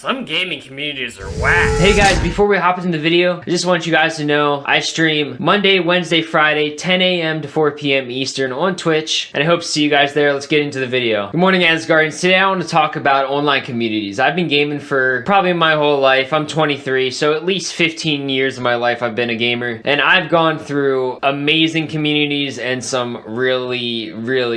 Some gaming communities are whack. Hey guys, before we hop into the video, I just want you guys to know I stream Monday, Wednesday, Friday, 10 a.m. to 4 p.m. Eastern on Twitch, and I hope to see you guys there. Let's get into the video. Good morning, Asgardians. Today I want to talk about online communities. I've been gaming for probably my whole life. I'm 23, so at least 15 years of my life I've been a gamer, and I've gone through amazing communities and some really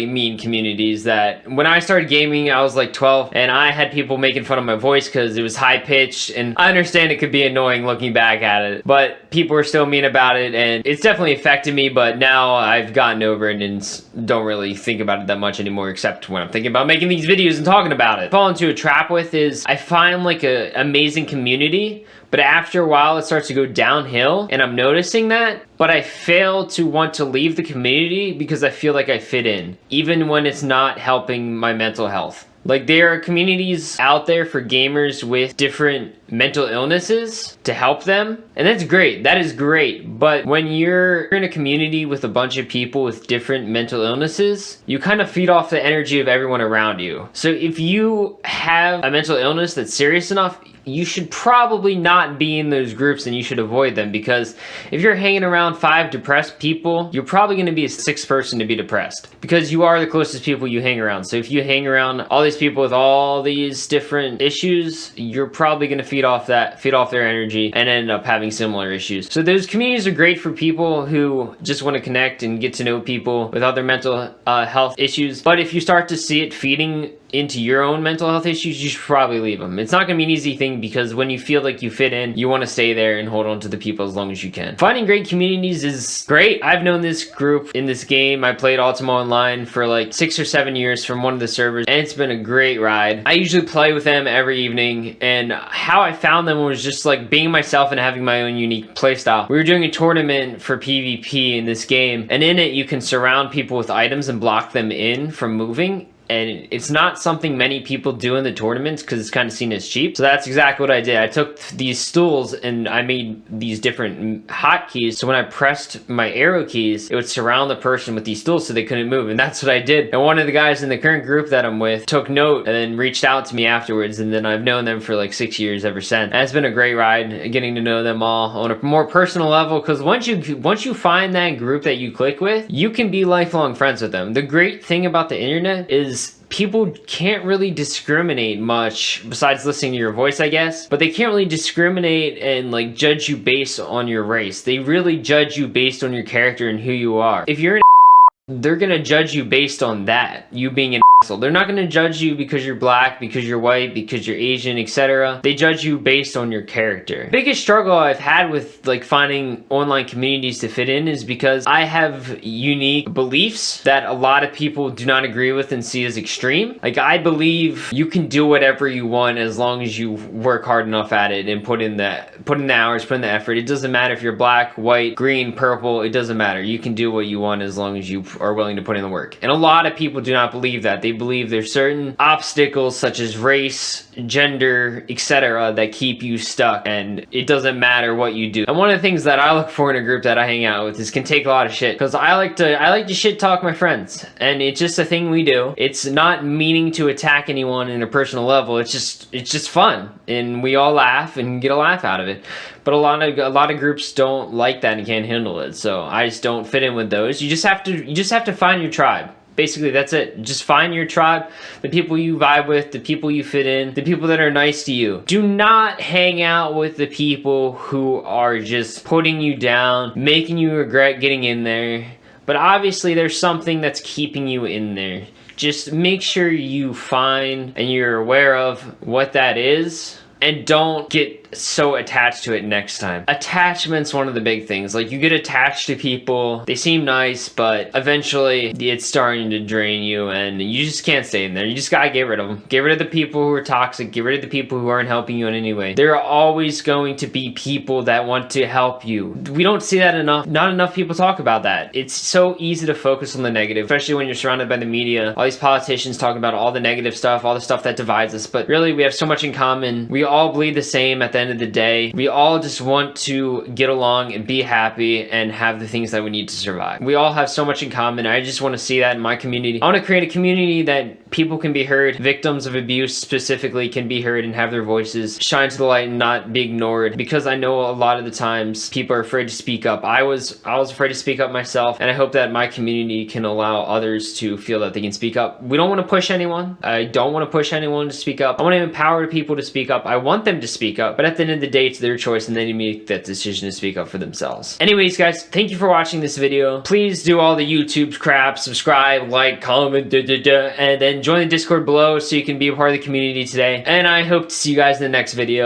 mean communities that when I started gaming, I was like 12, and I had people making fun of my voice because it was high pitched, and I understand it could be annoying looking back at it, but people were still mean about it, and it's definitely affected me. But now I've gotten over it and don't really think about it that much anymore, except when I'm thinking about making these videos and talking about it. Fall into a trap with is I find like a amazing community, but after a while it starts to go downhill, and I'm noticing that, but I fail to want to leave the community because I feel like I fit in, even when it's not helping my mental health. Like, there are communities out there for gamers with different mental illnesses to help them, and that's great. That is great. But when you're in a community with a bunch of people with different mental illnesses, you kind of feed off the energy of everyone around you. So if you have a mental illness that's serious enough, you should probably not be in those groups, and you should avoid them, because if you're hanging around 5 depressed people, you're probably going to be a 6th person to be depressed, because you are the closest people you hang around. So if you hang around all these people with all these different issues, you're probably going to feed off their energy and end up having similar issues. So those communities are great for people who just want to connect and get to know people with other mental health issues. But if you start to see it feeding into your own mental health issues, you should probably leave them. It's not going to be an easy thing, because when you feel like you fit in, you want to stay there and hold on to the people as long as you can. Finding great communities is great. I've known this group in this game. I played Ultima Online for like 6 or 7 years from one of the servers, and it's been a great ride. I usually play with them every evening, and how I found them was just like being myself and having my own unique playstyle. We were doing a tournament for PvP in this game, and in it you can surround people with items and block them in from moving. And it's not something many people do in the tournaments because it's kind of seen as cheap. So that's exactly what I did. I took these stools and I made these different hotkeys. So when I pressed my arrow keys, it would surround the person with these stools so they couldn't move. And that's what I did. And one of the guys in the current group that I'm with took note and then reached out to me afterwards. And then I've known them for like 6 years ever since. And it's been a great ride getting to know them all on a more personal level, because once you find that group that you click with, you can be lifelong friends with them. The great thing about the internet is people can't really discriminate much besides listening to your voice, I guess, but they can't really discriminate and like judge you based on your race. They really judge you based on your character and who you are. If you're an they're gonna judge you based on that, you being an asshole. They're not gonna judge you because you're black, because you're white, because you're Asian, etc. They judge you based on your character. Biggest struggle I've had with like finding online communities to fit in is because I have unique beliefs that a lot of people do not agree with and see as extreme. Like, I believe you can do whatever you want as long as you work hard enough at it and put in the hours, put in the effort. It doesn't matter if you're black, white, green, purple, it doesn't matter. You can do what you want as long as you are willing to put in the work. And a lot of people do not believe that. They believe there's certain obstacles such as race, gender, etc. that keep you stuck, and it doesn't matter what you do. And one of the things that I look for in a group that I hang out with is can take a lot of shit, because I like to shit talk my friends, and it's just a thing we do. It's not meaning to attack anyone in a personal level. It's just fun, and we all laugh and get a laugh out of it. But a lot of groups don't like that and can't handle it. So I just don't fit in with those. You just have to find your tribe. Basically, that's it. Just find your tribe, the people you vibe with, the people you fit in, the people that are nice to you. Do not hang out with the people who are just putting you down, making you regret getting in there. But obviously, there's something that's keeping you in there. Just make sure you find and you're aware of what that is, and don't get so attached to it next time. Attachment's one of the big things. Like, you get attached to people, they seem nice, but eventually it's starting to drain you, and you just can't stay in there. You just gotta get rid of them. Get rid of the people who are toxic. Get rid of the people who aren't helping you in any way. There are always going to be people that want to help you. We don't see that enough. Not enough people talk about that. It's so easy to focus on the negative, especially when you're surrounded by the media. All these politicians talking about all the negative stuff, all the stuff that divides us, but really we have so much in common. We all bleed the same at the end of the day. We all just want to get along and be happy and have the things that we need to survive. We all have so much in common. I just want to see that in my community. I want to create a community that people can be heard. Victims of abuse specifically can be heard and have their voices shine to the light and not be ignored, because I know a lot of the times people are afraid to speak up. I was afraid to speak up myself, and I hope that my community can allow others to feel that they can speak up. We don't want to push anyone. I don't want to push anyone to speak up. I want to empower people to speak up. I want them to speak up, but at the end of the day, it's their choice, and they need to make that decision to speak up for themselves. Anyways, guys, thank you for watching this video. Please do all the YouTube crap, subscribe, like, comment, and then join the Discord below so you can be a part of the community today. And I hope to see you guys in the next video.